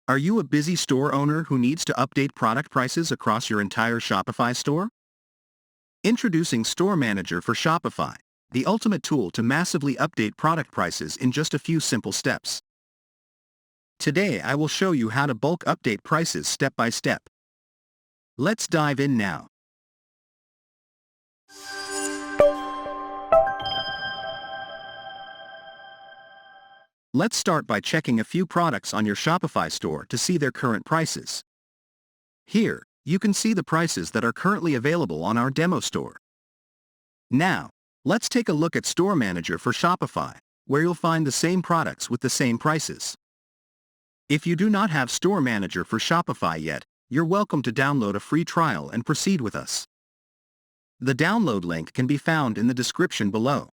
Are you a busy store owner who needs to update product prices across your entire Shopify store? Introducing Store Manager for Shopify, the ultimate tool to massively update product prices in just a few simple steps. Today I will show you how to bulk update prices step by step. Let's dive in now. Let's start by checking a few products on your Shopify store to see their current prices. Here, you can see the prices that are currently available on our demo store. Now, let's take a look at Store Manager for Shopify, where you'll find the same products with the same prices. If you do not have Store Manager for Shopify yet, you're welcome to download a free trial and proceed with us. The download link can be found in the description below.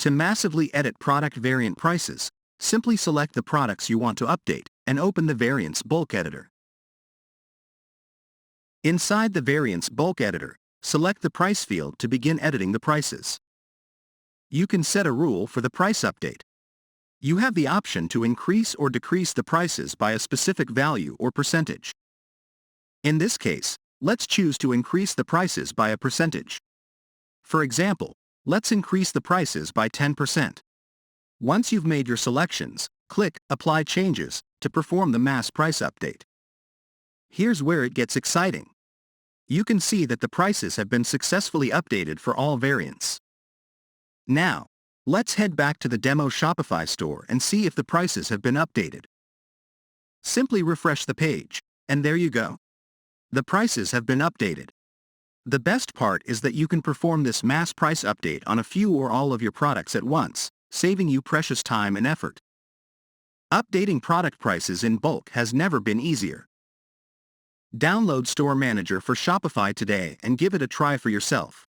To massively edit product variant prices, simply select the products you want to update and open the Variants Bulk Editor. Inside the Variants Bulk Editor, select the Price field to begin editing the prices. You can set a rule for the price update. You have the option to increase or decrease the prices by a specific value or percentage. In this case, let's choose to increase the prices by a percentage. For example, let's increase the prices by 10%. Once you've made your selections, click Apply Changes to perform the mass price update. Here's where it gets exciting. You can see that the prices have been successfully updated for all variants. Now, let's head back to the demo Shopify store and see if the prices have been updated. Simply refresh the page, and there you go. The prices have been updated. The best part is that you can perform this mass price update on a few or all of your products at once, saving you precious time and effort. Updating product prices in bulk has never been easier. Download Store Manager for Shopify today and give it a try for yourself.